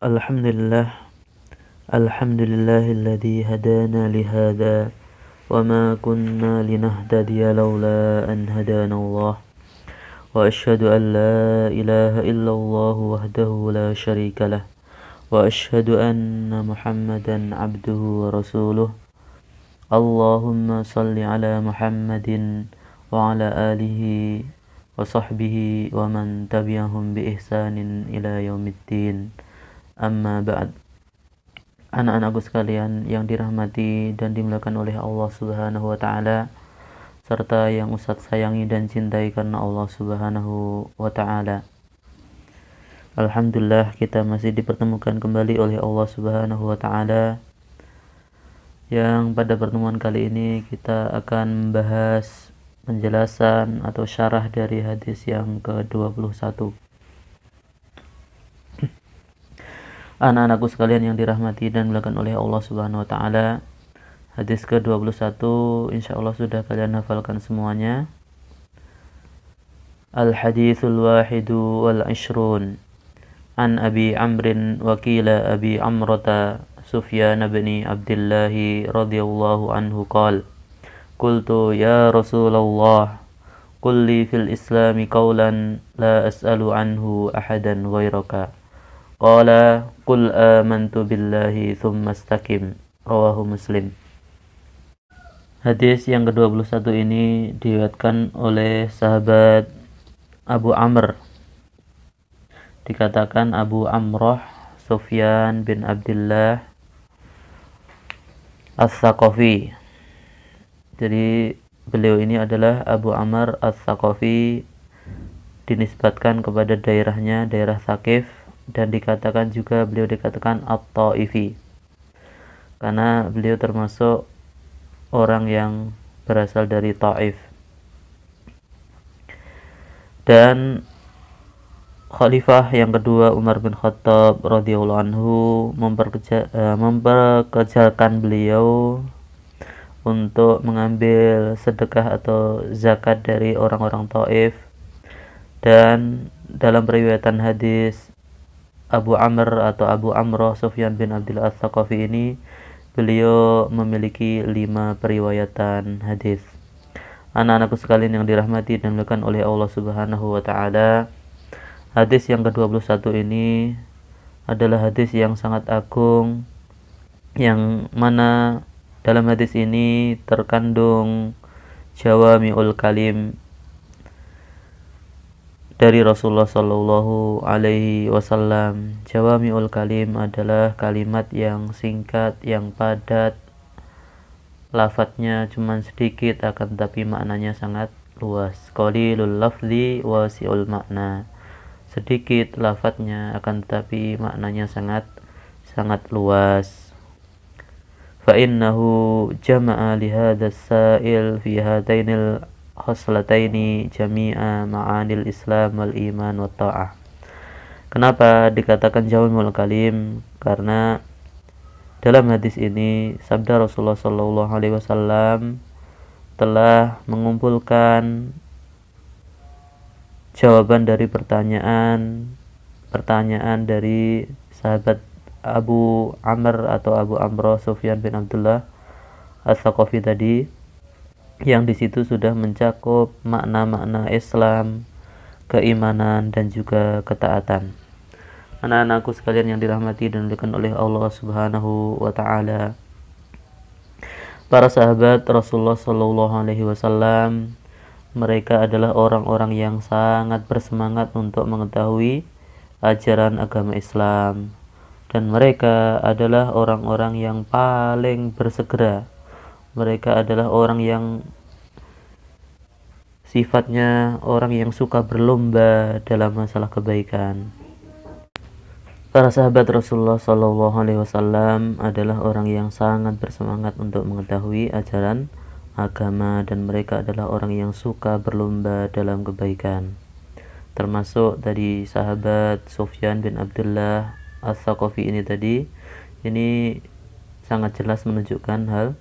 Alhamdulillah, alhamdulillahilladzi hadana lihada wa ma kunna linahtadiya laula an hadana Allah wa asyhadu an la ilaha illallah wahdahu la syarika lah wa asyhadu anna Muhammadan abduhu wa rasuluh. Allahumma salli ala Muhammadin wa ala alihi wa sahbihi wa man tabi'ahum bi ihsanin ila yaumiddin. Amma ba'd. Anak-anakku sekalian yang dirahmati dan dimuliakan oleh Allah Subhanahu wa taala, serta yang Ustaz sayangi dan cintai karena Allah Subhanahu wa taala. Alhamdulillah, kita masih dipertemukan kembali oleh Allah Subhanahu wa taala, yang pada pertemuan kali ini kita akan membahas penjelasan atau syarah dari hadis yang ke-21. Anak-anakku sekalian yang dirahmati dan dimuliakan oleh Allah Subhanahu wa taala, hadis ke-21 insyaallah sudah kalian hafalkan semuanya. Al-haditsul wahidu wal ishrun an Abi Amrin wa qila Abi Amrata Sufyan bin Abdullah radhiyallahu anhu qala qultu ya Rasulullah qul li fil islami qawlan la as'alu anhu ahadan ghairaka. Qala qul amantu billahi thumma istaqim. Rawahu Muslim. Hadis yang ke-21 ini diriwayatkan oleh sahabat Abu Amr. Dikatakan Abu Amroh Sufyan bin Abdullah As-Saqafi. Jadi beliau ini adalah Abu Amr As-Saqafi, dinisbatkan kepada daerahnya, daerah Thaqif, dan dikatakan juga beliau dikatakan At-Taifi karena beliau termasuk orang yang berasal dari Taif. Dan khalifah yang kedua Umar bin Khattab radhiyallahu anhu memperkerjakan beliau untuk mengambil sedekah atau zakat dari orang-orang Taif. Dan dalam riwayatan hadis, Abu Amr atau Abu Amroh Sufyan bin Abdullah As-Saqafi ini, beliau memiliki 5 periwayatan hadis. Anak-anakku sekalian yang dirahmati dan dimuliakan oleh Allah Subhanahu wa taala, hadis yang ke-21 ini adalah hadis yang sangat agung, yang mana dalam hadis ini terkandung jawami'ul kalim dari Rasulullah Shallallahu Alaihi Wasallam. Jawami'ul kalim adalah kalimat yang singkat, yang padat, lafadznya cuma sedikit akan tetapi maknanya sangat luas. Qalilul lafzi wasi'ul makna. Sedikit lafadznya akan tetapi maknanya sangat luas. Fa innahu jama'a li hadzal sa'il fi hadainil khoslataini jami'a ma'anil Islam wal iman wa ta'ah. Kenapa dikatakan jawami'ul kalim? Karena dalam hadis ini sabda Rasulullah sallallahu alaihi wasallam telah mengumpulkan jawaban dari pertanyaan dari sahabat Abu Amr atau Abu Amroh Sufyan bin Abdullah As-Saqafi tadi, yang di situ sudah mencakup makna-makna Islam, keimanan, dan juga ketaatan. Anak-anakku sekalian yang dirahmati dan dimuliakan oleh Allah Subhanahu wa taala, para sahabat Rasulullah sallallahu alaihi wasallam, mereka adalah orang-orang yang sangat bersemangat untuk mengetahui ajaran agama Islam, dan mereka adalah orang-orang yang paling bersegera. Mereka adalah orang yang sifatnya orang yang suka berlomba dalam masalah kebaikan. Para sahabat Rasulullah Shallallahu Alaihi Wasallam adalah orang yang sangat bersemangat untuk mengetahui ajaran agama, dan mereka adalah orang yang suka berlomba dalam kebaikan. Termasuk dari sahabat Sufyan bin Abdullah As-Saqafi ini tadi, ini sangat jelas menunjukkan hal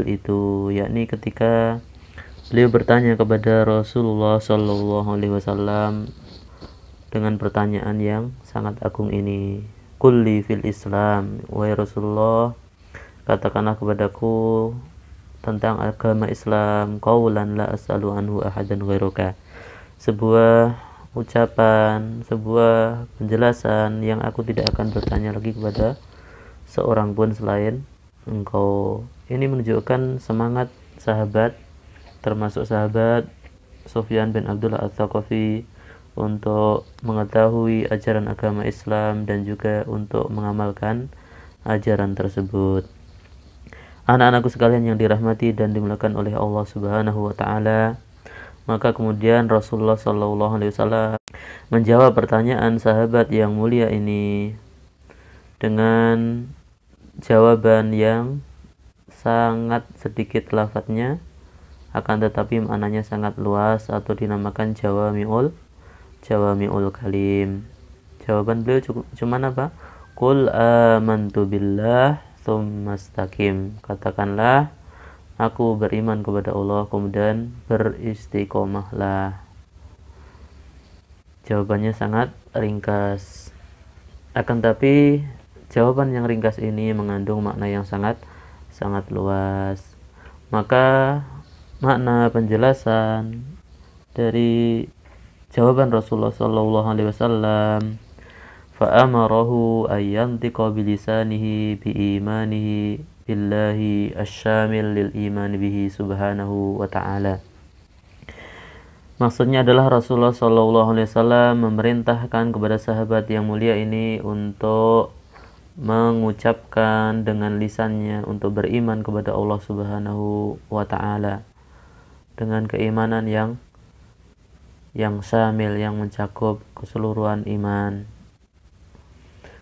itu, yakni ketika beliau bertanya kepada Rasulullah Shallallahu Alaihi Wasallam dengan pertanyaan yang sangat agung ini. Qulli fil Islam, wahai Rasulullah, katakanlah kepadaku tentang agama Islam, qaulan la as'alu anhu ahadan ghairuka, sebuah ucapan, sebuah penjelasan yang aku tidak akan bertanya lagi kepada seorang pun selain engkau. Ini menunjukkan semangat sahabat, termasuk sahabat Sufyan bin Abdullah Ats-Tsaqafi, untuk mengetahui ajaran agama Islam dan juga untuk mengamalkan ajaran tersebut. Anak-anakku sekalian yang dirahmati dan dimuliakan oleh Allah Subhanahu wa taala, maka kemudian Rasulullah sallallahu alaihi wasallam menjawab pertanyaan sahabat yang mulia ini dengan jawaban yang sangat sedikit lafadznya, akan tetapi maknanya sangat luas, atau dinamakan jawami'ul kalim. Jawaban beliau cuma apa? Qul amantu billah tsumastaqim, katakanlah aku beriman kepada Allah, kemudian beristiqomahlah. Jawabannya sangat ringkas, akan tapi jawaban yang ringkas ini mengandung makna yang sangat luas. Maka makna penjelasan dari jawaban Rasulullah sallallahu alaihi wasallam, fa'amarahu ayyantiqa bilisanihi biimanihi billahi asyamil lil iman bihi subhanahu wa ta'ala. Maksudnya adalah Rasulullah sallallahu alaihi wasallam memerintahkan kepada sahabat yang mulia ini untuk mengucapkan dengan lisannya untuk beriman kepada Allah Subhanahu wa taala dengan keimanan yang syamil, yang mencakup keseluruhan iman,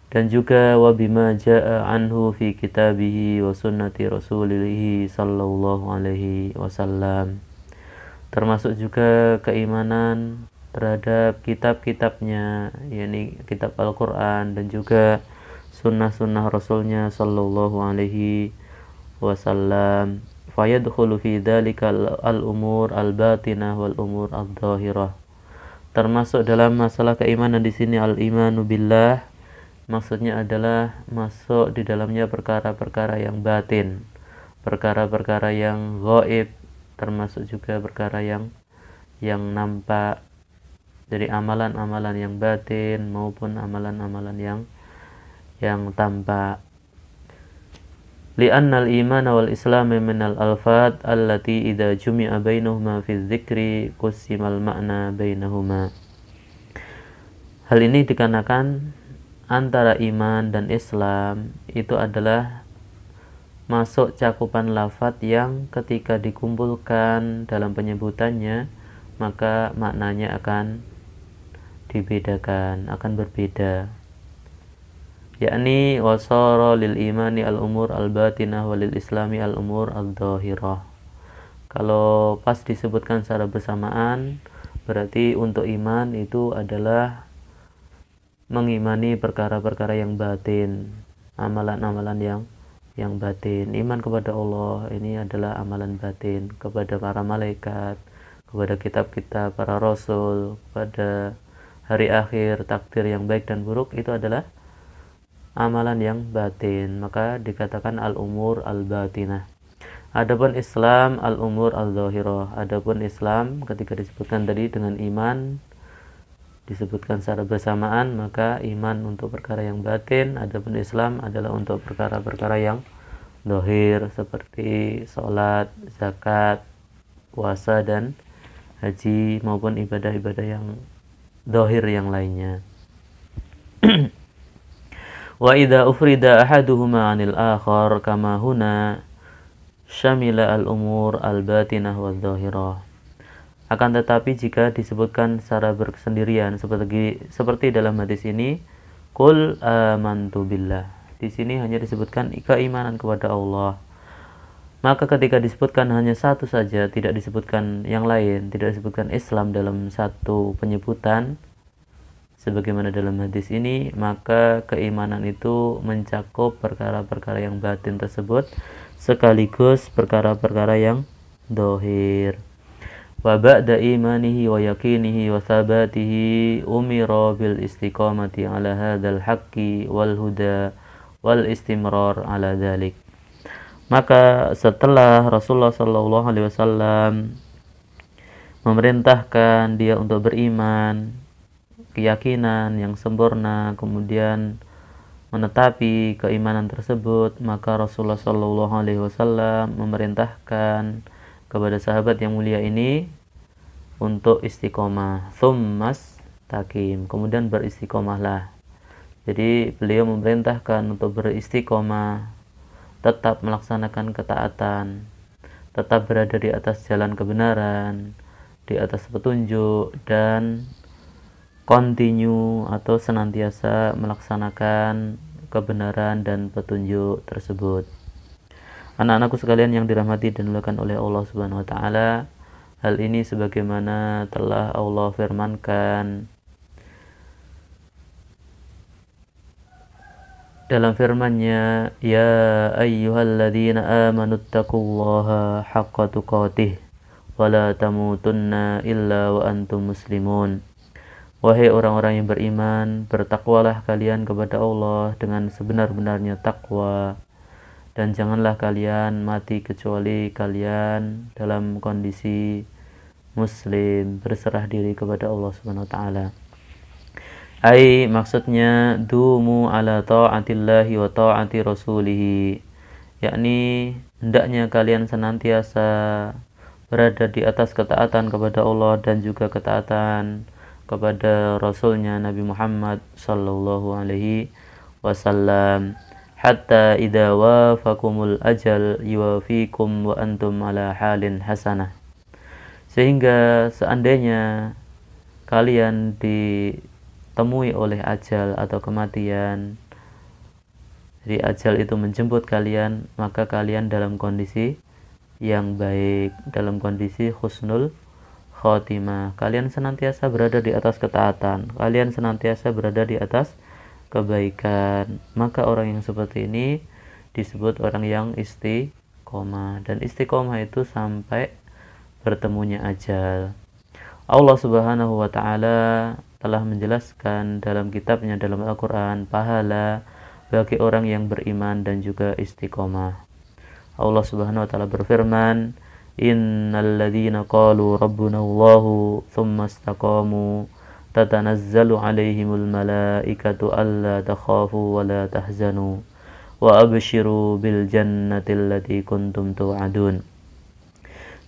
dan juga wa bima jaa anhu fi kitabihi wa sunnati rasulih sallallahu alaihi wasallam, termasuk juga keimanan terhadap kitab-kitabnya, yakni kitab Al-Quran dan juga sunnah-sunnah Rasulnya sallallahu alaihi wasallam. Fayadkhulu fi dzalika al-umur al-batinah wal umur adh-dhahirah. Termasuk dalam masalah keimanan di sini al-imanu billah, maksudnya adalah masuk di dalamnya perkara-perkara yang batin, perkara-perkara yang ghaib, termasuk juga perkara yang nampak. Jadi amalan-amalan yang batin maupun amalan-amalan yang tampak. Li'anna al-iman wal islam min al-alfat allati idza jumi'a bainahuma fi dzikri qusimal ma'na bainahuma. Hal ini dikarenakan antara iman dan Islam itu adalah masuk cakupan lafaz yang ketika dikumpulkan dalam penyebutannya maka maknanya akan dibedakan, akan berbeda. Yakni wasara lil imani al umur al batinah walil islami al umur al dhahirah. Kalau pas disebutkan secara bersamaan, berarti untuk iman itu adalah mengimani perkara-perkara yang batin, amalan-amalan yang batin. Iman kepada Allah ini adalah amalan batin, kepada para malaikat, kepada kitab-kitab para rasul, kepada hari akhir, takdir yang baik dan buruk, itu adalah amalan yang batin, maka dikatakan al-umur al-batinah. Adapun Islam al-umur al-zahirah. Adapun Islam ketika disebutkan tadi dengan iman disebutkan secara bersamaan, maka iman untuk perkara yang batin, adapun Islam adalah untuk perkara-perkara yang zahir seperti salat, zakat, puasa dan haji maupun ibadah-ibadah yang zahir yang lainnya. Wa idza ufrida ahaduhuma 'anil akhar kama huna syamila al-umur al-batinah wadh-dhahirah. Akan tetapi jika disebutkan secara bersendirian seperti dalam hadis ini, qul amantu billah. Di sini hanya disebutkan keimanan kepada Allah. Maka ketika disebutkan hanya satu saja, tidak disebutkan yang lain, tidak disebutkan Islam dalam satu penyebutan sebagaimana dalam hadis ini, maka keimanan itu mencakup perkara-perkara yang batin tersebut sekaligus perkara-perkara yang zahir. wa ba'da imanihi wa yaqinihi wa thabatihi umira bil istiqamati ala hadzal haqqi wal huda wal istimrar ala dzalik. Maka setelah Rasulullah sallallahu alaihi wasallam memerintahkan dia untuk beriman, keyakinan yang sempurna, kemudian menetapi keimanan tersebut, maka Rasulullah sallallahu alaihi wasallam memerintahkan kepada sahabat yang mulia ini untuk istiqomah, tsummas takim, kemudian beristiqomahlah. Jadi beliau memerintahkan untuk beristiqomah, tetap melaksanakan ketaatan, tetap berada di atas jalan kebenaran, di atas petunjuk, dan continue atau senantiasa melaksanakan kebenaran dan petunjuk tersebut. Anak-anakku sekalian yang dirahmati dan dimuliakan oleh Allah Subhanahu wa taala, hal ini sebagaimana telah Allah firmankan dalam firman-Nya, ya ayyuhalladzina amanu taqullaha haqqa tuqatih wa la tamutunna illa wa antum muslimun. Wahai orang-orang yang beriman, bertakwalah kalian kepada Allah dengan sebenar-benarnya takwa, dan janganlah kalian mati kecuali kalian dalam kondisi muslim, berserah diri kepada Allah Subhanahu wa taala. Maksudnya dumu ala ta'atillahi wa ta'ati rasulih, yakni hendaknya kalian senantiasa berada di atas ketaatan kepada Allah dan juga ketaatan kepada Rasulnya Nabi Muhammad sallallahu alaihi wasallam, hatta idza wafakumul ajal yuwafikum wa antum ala halin hasanah, sehingga seandainya kalian ditemui oleh ajal atau kematian, jadi ajal itu menjemput kalian, maka kalian dalam kondisi yang baik, dalam kondisi husnul khotimah. Kalian senantiasa berada di atas ketaatan, kalian senantiasa berada di atas kebaikan. Maka orang yang seperti ini disebut orang yang istiqomah, dan istiqomah itu sampai bertemunya ajal. Allah Subhanahu wa taala telah menjelaskan dalam kitabnya, dalam Al-Quran, pahala bagi orang yang beriman dan juga istiqomah. Allah Subhanahu wa taala berfirman, innal ladzina qalu rabbuna Allahu tsumma istaqamu tatanazzalu alaihimul malaikatu alla takhafu wa la tahzanu wa abshiru bil jannati allati kuntum tu'adun.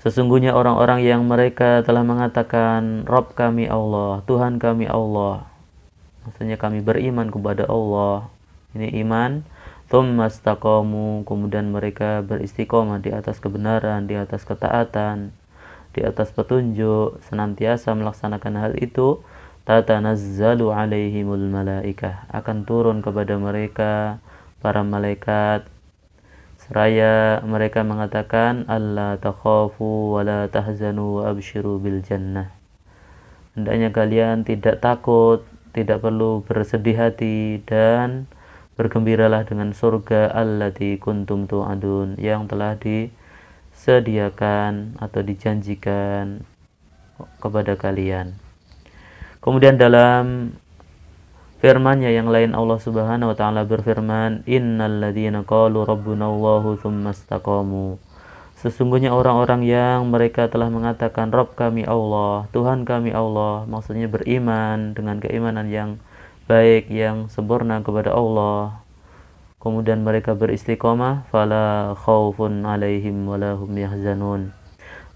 Sesungguhnya orang-orang yang mereka telah mengatakan Rabb kami Allah, Tuhan kami Allah, maksudnya kami beriman kepada Allah, ini iman. Tsumma istaqamu, kemudian mereka beristiqomah di atas kebenaran, di atas ketaatan, di atas petunjuk, senantiasa melaksanakan hal itu. Tatanazzalu alaihimul malaikah, akan turun kepada mereka para malaikat, seraya mereka mengatakan alla takhafu wa la tahzanu wa abshiru bil jannah, hendaknya kalian tidak takut, tidak perlu bersedih hati, dan bergembiralah dengan surga allati kuntum tu'adun, yang telah disediakan atau dijanjikan kepada kalian. Kemudian dalam firman-Nya yang lain, Allah Subhanahu wa taala berfirman, innal ladzina qalu rabbuna Allahu tsumma istaqamu, sesungguhnya orang-orang yang mereka telah mengatakan Rabb kami Allah, Tuhan kami Allah, maksudnya beriman dengan keimanan yang baik, yang sempurna kepada Allah, kemudian mereka beristiqomah, fala khaufun alaihim walahum yahzanun,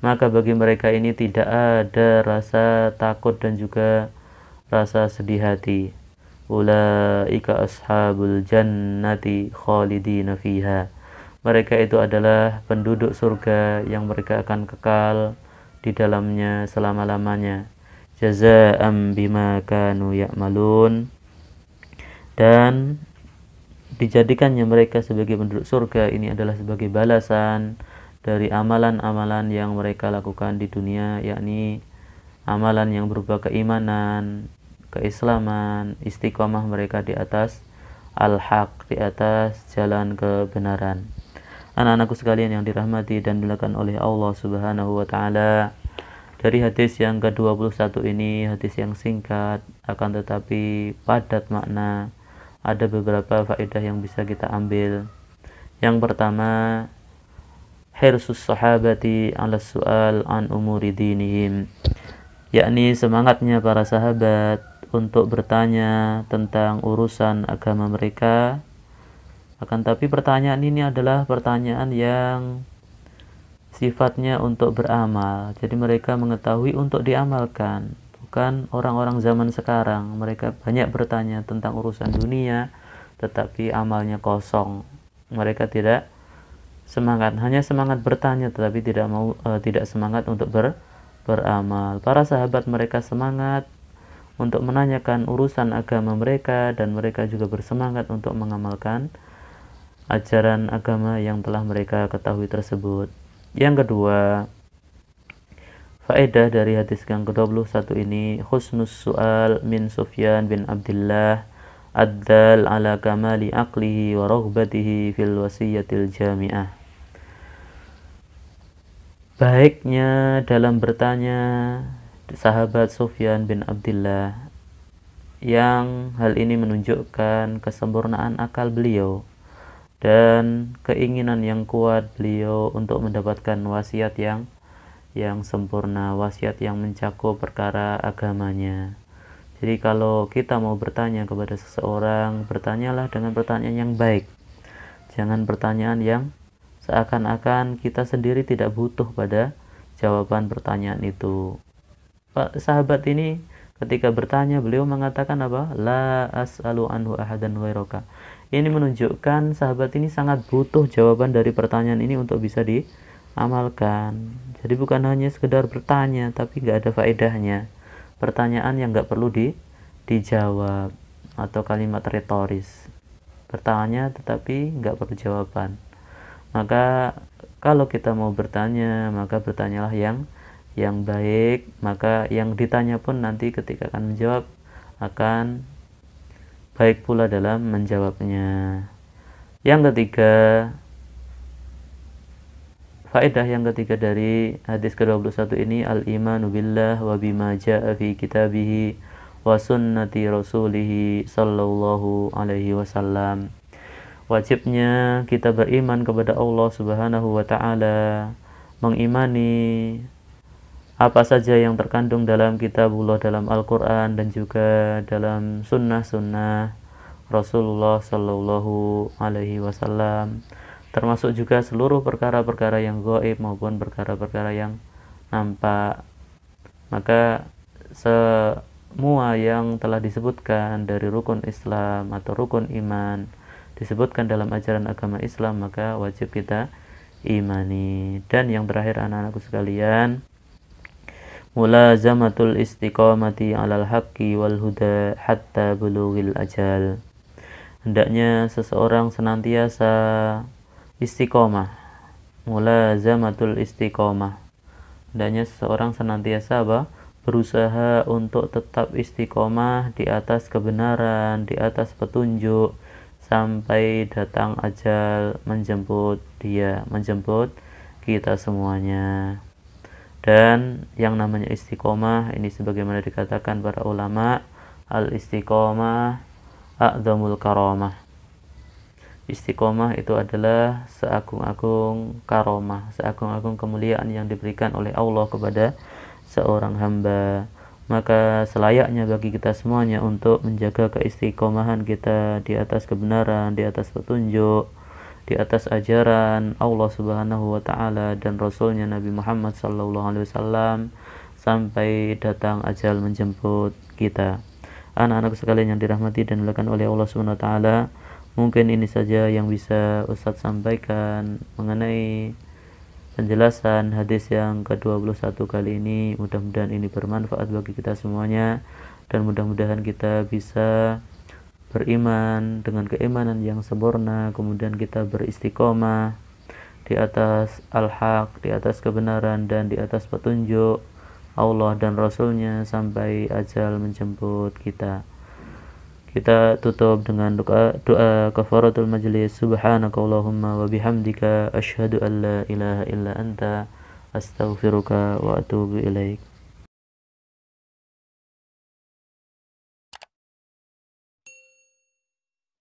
maka bagi mereka ini tidak ada rasa takut dan juga rasa sedih hati. Ulaika ashabul jannati khalidina fiha, mereka itu adalah penduduk surga yang mereka akan kekal di dalamnya selama-lamanya. Jazaa'an bima kanu ya'malun, dan dijadikannya mereka sebagai penduduk surga ini adalah sebagai balasan dari amalan-amalan yang mereka lakukan di dunia, yakni amalan yang berupa keimanan, keislaman, istiqomah mereka di atas al-haq, di atas jalan kebenaran. Anak-anakku sekalian yang dirahmati dan dimuliakan oleh Allah Subhanahu wa taala, Dari hadis yang ke-21 ini, hadis yang singkat akan tetapi padat makna, ada beberapa faedah yang bisa kita ambil. Yang pertama, hirsus sahabati ala su'al an umuri dinihim, yakni semangatnya para sahabat untuk bertanya tentang urusan agama mereka. Akan tapi pertanyaan ini adalah pertanyaan yang sifatnya untuk beramal. Jadi mereka mengetahui untuk diamalkan. Bukan orang-orang zaman sekarang. Mereka banyak bertanya tentang urusan dunia, tetapi amalnya kosong. Mereka tidak semangat, hanya semangat bertanya, tetapi tidak semangat untuk beramal. Para sahabat mereka semangat untuk menanyakan urusan agama mereka, dan mereka juga bersemangat untuk mengamalkan ajaran agama yang telah mereka ketahui tersebut. Yang kedua, faedah dari hadis yang ke-21 ini, husnus su'al min Sufyan bin Abdullah ad-dal ala kamali aqlihi wa raghbatihi fil wasiyatil jami'ah. Baiknya dalam bertanya sahabat Sufyan bin Abdullah, yang hal ini menunjukkan kesempurnaan akal beliau dan keinginan yang kuat beliau untuk mendapatkan wasiat yang sempurna, wasiat yang mencakup perkara agamanya. Jadi kalau kita mau bertanya kepada seseorang, bertanyalah dengan pertanyaan yang baik. Jangan pertanyaan yang seakan-akan kita sendiri tidak butuh pada jawaban pertanyaan itu. Pak sahabat ini ketika bertanya, beliau mengatakan apa? La as'alu anhu ahadan ghairaka. Ini menunjukkan sahabat ini sangat butuh jawaban dari pertanyaan ini untuk bisa diamalkan. Jadi bukan hanya sekedar bertanya, tapi nggak ada faedahnya. Pertanyaan yang nggak perlu dijawab, atau kalimat retoris. Bertanya tetapi nggak perlu jawaban. Maka kalau kita mau bertanya, maka bertanyalah yang baik. Maka yang ditanya pun nanti ketika akan menjawab akan baik pula dalam menjawabnya. Yang ketiga, faedah yang ketiga dari hadis ke-21 ini, al-imanu billah wa bima ja'a fi kitabihi wa sunnati rasulihi sallallahu alaihi wasallam. Wajibnya kita beriman kepada Allah Subhanahu wa taala, mengimani apa saja yang terkandung dalam kitabullah, dalam Al-Quran, dan juga dalam sunnah-sunnah Rasulullah Sallallahu Alaihi Wasallam, termasuk juga seluruh perkara-perkara yang gaib maupun perkara-perkara yang nampak. Maka semua yang telah disebutkan dari rukun Islam atau rukun iman disebutkan dalam ajaran agama Islam, maka wajib kita imani. Dan yang terakhir, anak-anakku sekalian, mulazamatul istiqamati alal haqqi wal huda hatta bulughil ajal. Hendaknya seseorang senantiasa istiqomah. Mulazamatul istiqomah. Hendaknya seseorang senantiasa berusaha untuk tetap istiqomah di atas kebenaran, di atas petunjuk, sampai datang ajal menjemput kita semuanya. Dan yang namanya istiqomah ini, sebagaimana dikatakan para ulama, al-istiqomah a'zamul karamah. Istiqomah itu adalah seagung-agung karomah, seagung-agung kemuliaan yang diberikan oleh Allah kepada seorang hamba. Maka selayaknya bagi kita semuanya untuk menjaga keistiqomahan kita di atas kebenaran, di atas petunjuk, di atas ajaran Allah Subhanahu wa taala dan Rasulnya Nabi Muhammad sallallahu alaihi wasallam sampai datang ajal menjemput kita. Anak-anak sekalian yang dirahmati dan dimuliakan oleh Allah Subhanahu wa taala, mungkin ini saja yang bisa Ustadz sampaikan mengenai penjelasan hadis yang ke-21 kali ini. Mudah-mudahan ini bermanfaat bagi kita semuanya, dan mudah-mudahan kita bisa beriman dengan keimanan yang sempurna, kemudian kita beristiqomah di atas al-haq, di atas kebenaran, dan di atas petunjuk Allah dan Rasulnya sampai ajal menjemput kita. Kita tutup dengan doa kafaratul majlis. Subhanakallahumma wa bihamdika asyhadu an la ilaha illa anta astaghfiruka wa atubu ilaik.